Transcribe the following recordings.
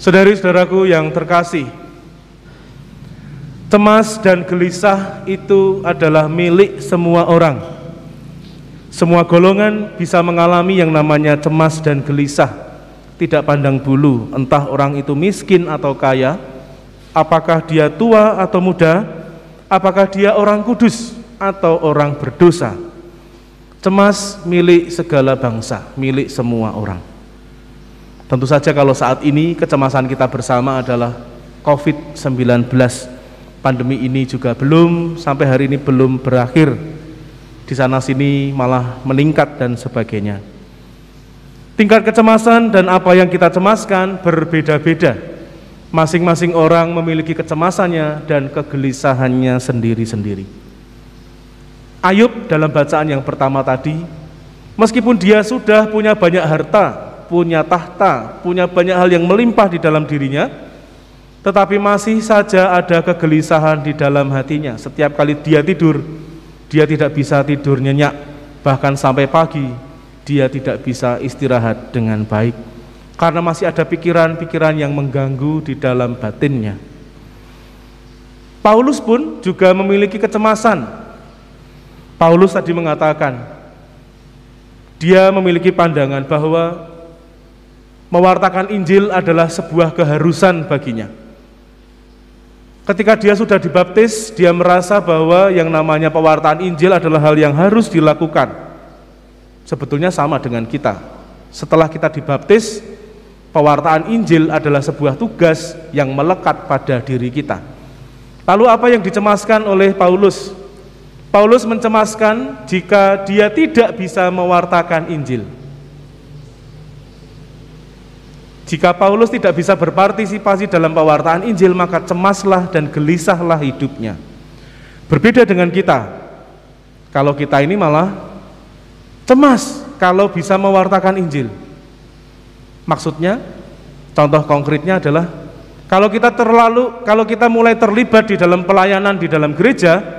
Saudari-saudaraku yang terkasih, cemas dan gelisah itu adalah milik semua orang. Semua golongan bisa mengalami yang namanya cemas dan gelisah, tidak pandang bulu, entah orang itu miskin atau kaya, apakah dia tua atau muda, apakah dia orang kudus atau orang berdosa. Cemas milik segala bangsa, milik semua orang. Tentu saja kalau saat ini kecemasan kita bersama adalah COVID-19. Pandemi ini juga sampai hari ini belum berakhir. Di sana sini malah meningkat dan sebagainya. Tingkat kecemasan dan apa yang kita cemaskan berbeda-beda. Masing-masing orang memiliki kecemasannya dan kegelisahannya sendiri-sendiri. Ayub dalam bacaan yang pertama tadi, meskipun dia sudah punya banyak harta, punya tahta, punya banyak hal yang melimpah di dalam dirinya, tetapi masih saja ada kegelisahan di dalam hatinya. Setiap kali dia tidur, dia tidak bisa tidur nyenyak, bahkan sampai pagi dia tidak bisa istirahat dengan baik, karena masih ada pikiran-pikiran yang mengganggu di dalam batinnya. Paulus pun juga memiliki kecemasan. Paulus tadi mengatakan, dia memiliki pandangan bahwa mewartakan Injil adalah sebuah keharusan baginya. Ketika dia sudah dibaptis, dia merasa bahwa yang namanya pewartaan Injil adalah hal yang harus dilakukan. Sebetulnya sama dengan kita. Setelah kita dibaptis, pewartaan Injil adalah sebuah tugas yang melekat pada diri kita. Lalu apa yang dicemaskan oleh Paulus? Paulus mencemaskan jika dia tidak bisa mewartakan Injil. Jika Paulus tidak bisa berpartisipasi dalam pewartaan Injil, maka cemaslah dan gelisahlah hidupnya. Berbeda dengan kita. Kalau kita ini malah cemas kalau bisa mewartakan Injil. Maksudnya, contoh konkretnya adalah kalau kita mulai terlibat di dalam pelayanan di dalam gereja,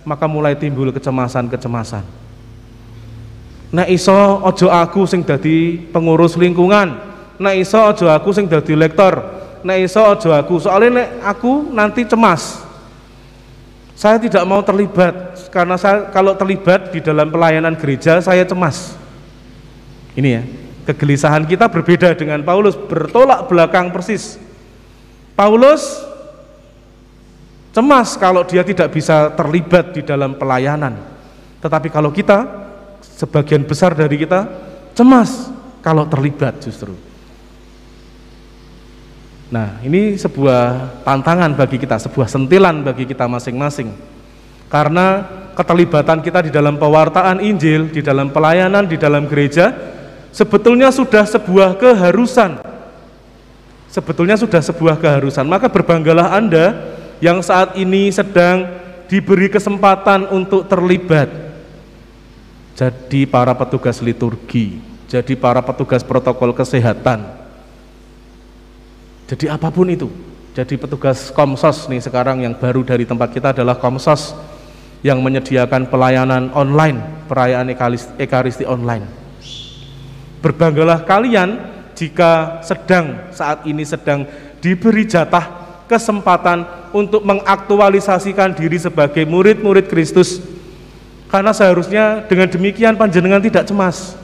maka mulai timbul kecemasan-kecemasan. Nek iso ojo aku sing dadi pengurus lingkungan, nek iso ojo aku sing dadi lektor, nek iso ojo aku, soalnya nek aku nanti cemas. Saya tidak mau terlibat, karena kalau terlibat di dalam pelayanan gereja saya cemas. Ini ya, kegelisahan kita berbeda dengan Paulus, bertolak belakang persis. Paulus cemas kalau dia tidak bisa terlibat di dalam pelayanan. Tetapi kalau kita, sebagian besar dari kita cemas kalau terlibat justru. Nah, ini sebuah tantangan bagi kita, sebuah sentilan bagi kita masing-masing. Karena keterlibatan kita di dalam pewartaan Injil, di dalam pelayanan, di dalam gereja, sebetulnya sudah sebuah keharusan. Sebetulnya sudah sebuah keharusan. Maka berbanggalah Anda yang saat ini sedang diberi kesempatan untuk terlibat. Jadi para petugas liturgi, jadi para petugas protokol kesehatan, jadi apapun itu, jadi petugas Komsos nih sekarang yang baru dari tempat kita adalah Komsos yang menyediakan pelayanan online, perayaan Ekaristi online. Berbanggalah kalian jika saat ini sedang diberi jatah kesempatan untuk mengaktualisasikan diri sebagai murid-murid Kristus. Karena seharusnya dengan demikian panjenengan tidak cemas.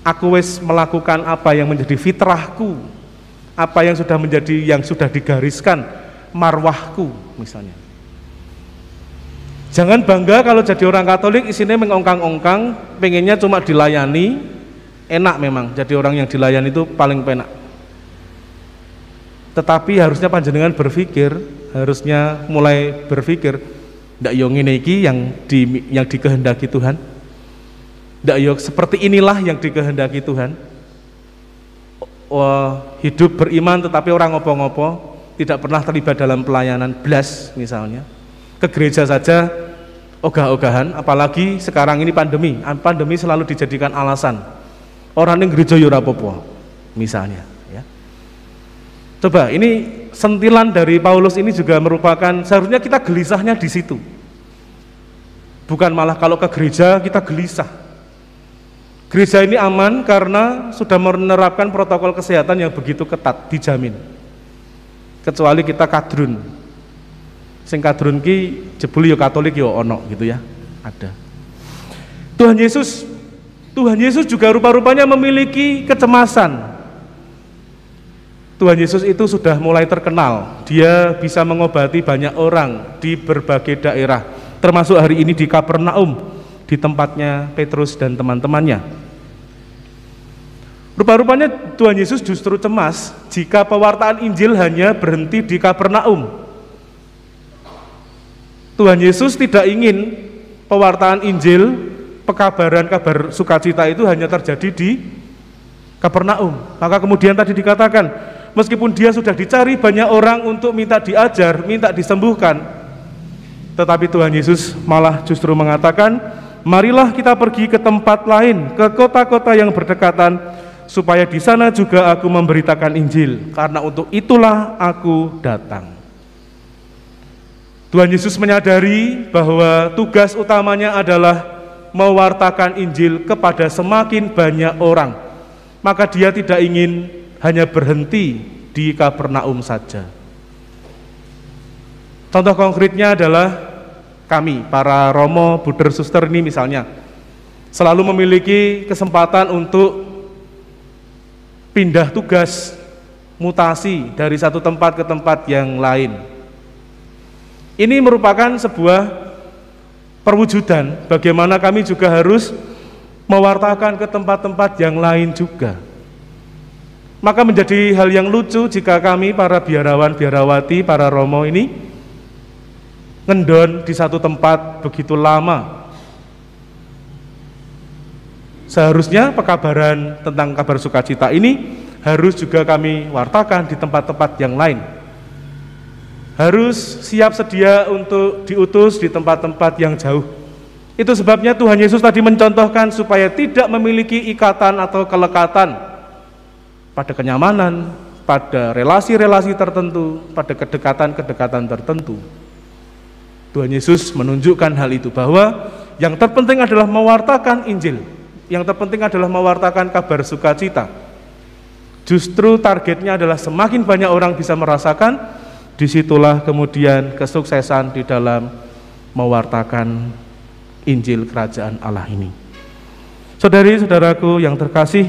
Aku wis melakukan apa yang menjadi fitrahku, apa yang sudah digariskan marwahku misalnya. Jangan bangga kalau jadi orang Katolik isinya mengongkang-ongkang, pengennya cuma dilayani, enak memang, jadi orang yang dilayani itu paling penak. Tetapi harusnya panjenengan harusnya mulai berpikir, ndak yo ngene iki yang dikehendaki Tuhan. Ndak yo seperti inilah yang dikehendaki Tuhan. Hidup beriman tetapi orang ngopo-ngopo, tidak pernah terlibat dalam pelayanan blas misalnya. Ke gereja saja ogah-ogahan, apalagi sekarang ini pandemi. Pandemi selalu dijadikan alasan. Orang yang gereja yo ora apa-apa misalnya, ya. Coba ini sentilan dari Paulus ini juga merupakan, seharusnya kita gelisahnya di situ. Bukan malah kalau ke gereja kita gelisah. Gereja ini aman karena sudah menerapkan protokol kesehatan yang begitu ketat, dijamin. kecuali kita kadrun. Sing kadrun ki jebul yo Katolik yo ono gitu ya, ada. Tuhan Yesus juga rupa-rupanya memiliki kecemasan. Tuhan Yesus itu sudah mulai terkenal, dia bisa mengobati banyak orang di berbagai daerah, termasuk hari ini di Kapernaum, di tempatnya Petrus dan teman-temannya. Rupa-rupanya Tuhan Yesus justru cemas jika pewartaan Injil hanya berhenti di Kapernaum. Tuhan Yesus tidak ingin pewartaan Injil, pekabaran kabar sukacita itu hanya terjadi di Kapernaum. Maka kemudian tadi dikatakan, meskipun dia sudah dicari banyak orang untuk minta diajar, minta disembuhkan, tetapi Tuhan Yesus malah justru mengatakan, marilah kita pergi ke tempat lain, ke kota-kota yang berdekatan, supaya di sana juga aku memberitakan Injil, karena untuk itulah aku datang. Tuhan Yesus menyadari bahwa tugas utamanya adalah mewartakan Injil kepada semakin banyak orang, maka dia tidak ingin hanya berhenti di Kapernaum saja. Contoh konkretnya adalah kami, para Romo, Buder, Suster ini misalnya, selalu memiliki kesempatan untuk pindah tugas, mutasi dari satu tempat ke tempat yang lain. Ini merupakan sebuah perwujudan bagaimana kami juga harus mewartakan ke tempat-tempat yang lain juga. Maka menjadi hal yang lucu jika kami para biarawan, biarawati, para Romo ini ngendon di satu tempat begitu lama. Seharusnya pekabaran tentang kabar sukacita ini harus juga kami wartakan di tempat-tempat yang lain. Harus siap sedia untuk diutus di tempat-tempat yang jauh. Itu sebabnya Tuhan Yesus tadi mencontohkan supaya tidak memiliki ikatan atau kelekatan pada kenyamanan, pada relasi-relasi tertentu, pada kedekatan-kedekatan tertentu. Tuhan Yesus menunjukkan hal itu, bahwa yang terpenting adalah mewartakan Injil, yang terpenting adalah mewartakan kabar sukacita. Justru targetnya adalah semakin banyak orang bisa merasakan, disitulah kemudian kesuksesan di dalam mewartakan Injil Kerajaan Allah ini. Saudari-saudaraku yang terkasih,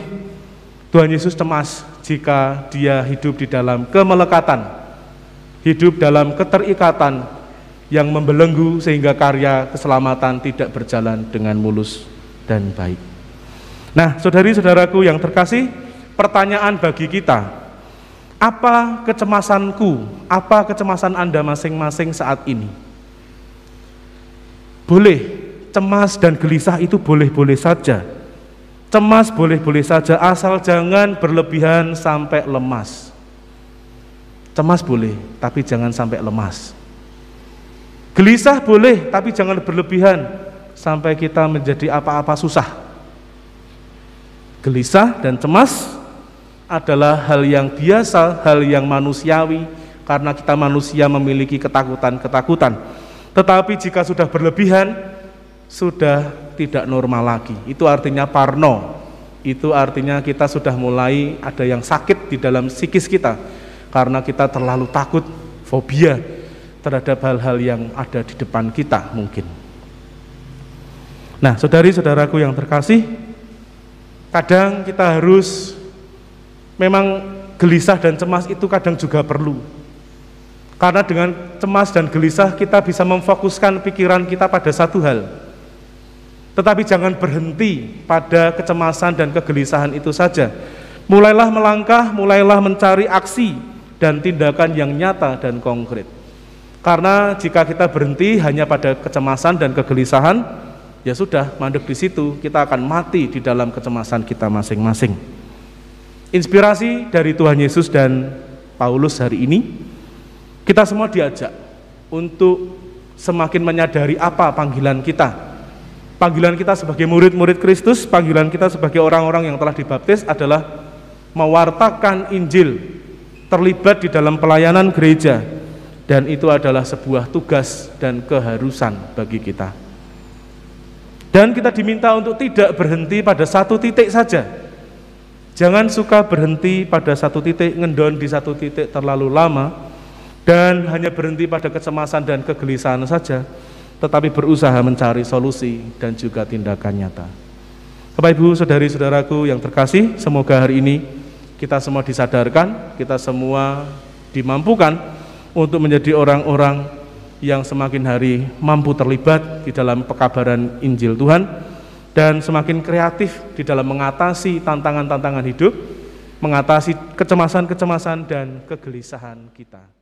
Tuhan Yesus cemas jika dia hidup di dalam kemelekatan, hidup dalam keterikatan yang membelenggu sehingga karya keselamatan tidak berjalan dengan mulus dan baik. Nah, saudari-saudaraku yang terkasih, pertanyaan bagi kita, apa kecemasanku, apa kecemasan Anda masing-masing saat ini? Boleh, cemas dan gelisah itu boleh-boleh saja. Cemas boleh-boleh saja, asal jangan berlebihan sampai lemas. Cemas boleh, tapi jangan sampai lemas. Gelisah boleh, tapi jangan berlebihan sampai kita menjadi apa-apa susah. Gelisah dan cemas adalah hal yang biasa, hal yang manusiawi, karena kita manusia memiliki ketakutan-ketakutan. Tetapi jika sudah berlebihan, sudah tidak normal lagi. Itu artinya parno. Itu artinya kita sudah mulai ada yang sakit di dalam psikis kita, karena kita terlalu takut, fobia terhadap hal-hal yang ada di depan kita mungkin. Nah, saudari-saudaraku yang terkasih, kadang kita harus, memang gelisah dan cemas itu kadang juga perlu. Karena dengan cemas dan gelisah kita bisa memfokuskan pikiran kita pada satu hal. Tetapi jangan berhenti pada kecemasan dan kegelisahan itu saja. Mulailah melangkah, mulailah mencari aksi dan tindakan yang nyata dan konkret. Karena jika kita berhenti hanya pada kecemasan dan kegelisahan, ya sudah, mandek di situ, kita akan mati di dalam kecemasan kita masing-masing. Inspirasi dari Tuhan Yesus dan Paulus hari ini, kita semua diajak untuk semakin menyadari apa panggilan kita. Panggilan kita sebagai murid-murid Kristus, panggilan kita sebagai orang-orang yang telah dibaptis adalah mewartakan Injil, terlibat di dalam pelayanan gereja, dan itu adalah sebuah tugas dan keharusan bagi kita. Dan kita diminta untuk tidak berhenti pada satu titik saja. Jangan suka berhenti pada satu titik, ngendon di satu titik terlalu lama, dan hanya berhenti pada kecemasan dan kegelisahan saja, tetapi berusaha mencari solusi dan juga tindakan nyata. Bapak Ibu, saudari-saudaraku yang terkasih, semoga hari ini kita semua disadarkan, kita semua dimampukan untuk menjadi orang-orang yang semakin hari mampu terlibat di dalam pekabaran Injil Tuhan dan semakin kreatif di dalam mengatasi tantangan-tantangan hidup, mengatasi kecemasan-kecemasan dan kegelisahan kita.